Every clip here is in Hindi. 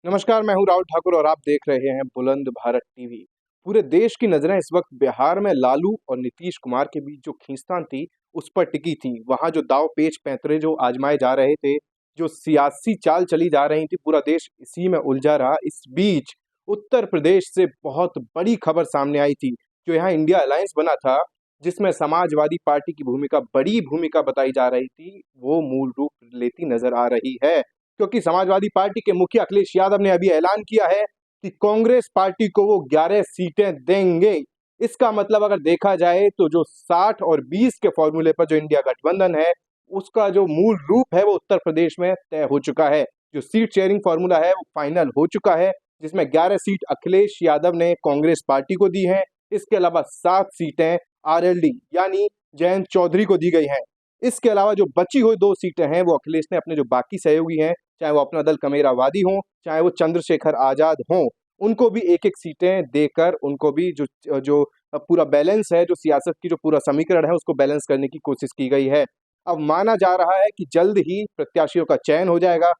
नमस्कार, मैं हूँ राहुल ठाकुर और आप देख रहे हैं बुलंद भारत टीवी। पूरे देश की नज़रें इस वक्त बिहार में लालू और नीतीश कुमार के बीच जो खींचतान थी, उस पर टिकी थी। वहाँ जो दांव पेच पैंतरे जो आजमाए जा रहे थे, जो सियासी चाल चली जा रही थी, पूरा देश इसी में उलझा रहा। इस बीच उत्तर प्रदेश से बहुत बड़ी खबर सामने आई थी। जो यहाँ इंडिया अलायंस बना था, जिसमें समाजवादी पार्टी की भूमिका बड़ी भूमिका बताई जा रही थी, वो मूल रूप लेती नजर आ रही है। क्योंकि समाजवादी पार्टी के मुखिया अखिलेश यादव ने अभी ऐलान किया है कि कांग्रेस पार्टी को वो 11 सीटें देंगे। इसका मतलब अगर देखा जाए तो जो 60 और 20 के फॉर्मूले पर जो इंडिया गठबंधन है, उसका जो मूल रूप है वो उत्तर प्रदेश में तय हो चुका है। जो सीट शेयरिंग फॉर्मूला है वो फाइनल हो चुका है, जिसमें 11 सीट अखिलेश यादव ने कांग्रेस पार्टी को दी है। इसके अलावा 7 सीटें आरएलडी यानी जयंत चौधरी को दी गई हैं। इसके अलावा जो बची हुई 2 सीटें हैं वो अखिलेश ने अपने जो बाकी सहयोगी हैं, चाहे वो अपना दल कमेरावादी हों, चाहे वो चंद्रशेखर आजाद हों, उनको भी एक-एक सीटें देकर उनको भी जो जो पूरा बैलेंस है, जो सियासत की जो पूरा समीकरण है, उसको बैलेंस करने की कोशिश की गई है। अब माना जा रहा है कि जल्द ही प्रत्याशियों का चयन हो जाएगा।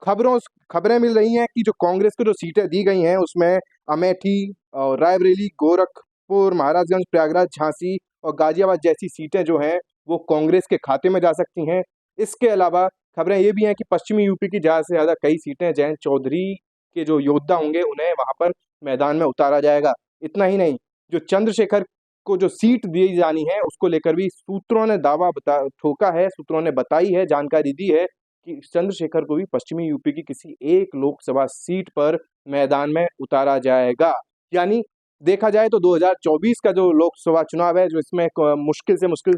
खबरों खबरें मिल रही हैं कि जो कांग्रेस को जो सीटें दी गई हैं, उसमें अमेठी और रायबरेली, गोरखपुर, महाराजगंज, प्रयागराज, झांसी और गाजियाबाद जैसी सीटें जो हैं, वो कांग्रेस के खाते में जा सकती हैं। इसके अलावा खबरें ये भी हैं कि पश्चिमी यूपी की ज़्यादा से ज़्यादा कई सीटें जयंत चौधरी के जो योद्धा होंगे, उन्हें वहाँ पर मैदान में उतारा जाएगा। इतना ही नहीं, जो चंद्रशेखर को जो सीट दी जानी है, उसको लेकर भी सूत्रों ने दावा ठोका है, सूत्रों ने बताई है, जानकारी दी है कि चंद्रशेखर को भी पश्चिमी यूपी की किसी एक लोकसभा सीट पर मैदान में उतारा जाएगा। यानी देखा जाए तो 2024 का जो लोकसभा चुनाव है, जो इसमें मुश्किल से मुश्किल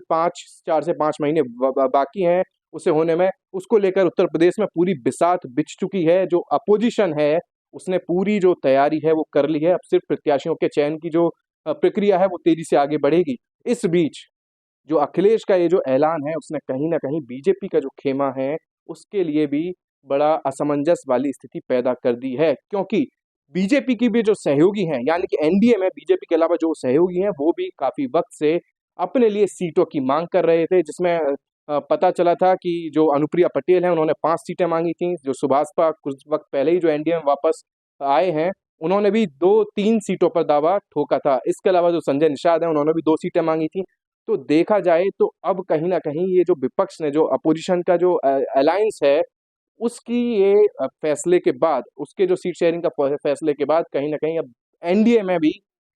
4 से 5 महीने बाकी हैं उसे होने में, उसको लेकर उत्तर प्रदेश में पूरी बिसात बिछ चुकी है। जो अपोजिशन है, उसने पूरी जो तैयारी है वो कर ली है। अब सिर्फ प्रत्याशियों के चयन की जो प्रक्रिया है वो तेजी से आगे बढ़ेगी। इस बीच जो अखिलेश का ये जो ऐलान है, उसने कहीं न कहीं बीजेपी का जो खेमा है, उसके लिए भी बड़ा असमंजस वाली स्थिति पैदा कर दी है। क्योंकि बीजेपी की भी जो सहयोगी हैं, यानी कि एनडीए में बीजेपी के अलावा जो सहयोगी हैं, वो भी काफ़ी वक़्त से अपने लिए सीटों की माँग कर रहे थे, जिसमें पता चला था कि जो अनुप्रिया पटेल हैं, उन्होंने 5 सीटें माँगी थीं। जो सुभाषपा कुछ वक़्त पहले ही जो एनडीए में वापस आए हैं, उन्होंने भी 2-3 सीटों पर दावा ठोका था। इसके अलावा जो संजय निषाद हैं, उन्होंने भी 2 सीटें माँगी थीं। तो देखा जाए तो अब कहीं न कहीं ये जो विपक्ष ने जो अपोज़िशन का जो अलायंस है, उसकी ये फैसले के बाद, उसके जो सीट शेयरिंग का फैसले के बाद कहीं न कहीं अब एनडीए में भी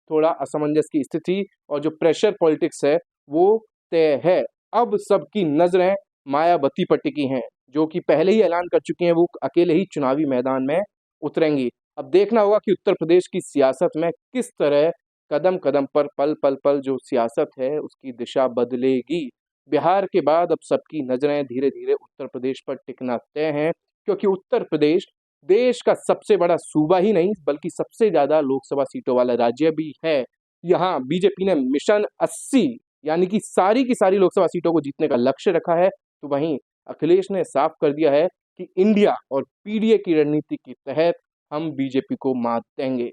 थोड़ा असमंजस की स्थिति और जो प्रेशर पॉलिटिक्स है, वो तय है। अब सबकी नज़रें मायावती पर टिकी हैं, जो कि पहले ही ऐलान कर चुकी हैं, वो अकेले ही चुनावी मैदान में उतरेंगी। अब देखना होगा कि उत्तर प्रदेश की सियासत में किस तरह कदम-कदम पर, पल-पल पर जो सियासत है, उसकी दिशा बदलेगी। बिहार के बाद अब सबकी नज़रें धीरे-धीरे उत्तर प्रदेश पर टिकना तय है, क्योंकि उत्तर प्रदेश देश का सबसे बड़ा सूबा ही नहीं, बल्कि सबसे ज़्यादा लोकसभा सीटों वाला राज्य भी है। यहाँ बीजेपी ने मिशन 80 यानी कि सारी की सारी लोकसभा सीटों को जीतने का लक्ष्य रखा है, तो वहीं अखिलेश ने साफ कर दिया है कि इंडिया और पीडीए की रणनीति के तहत हम बीजेपी को मात देंगे।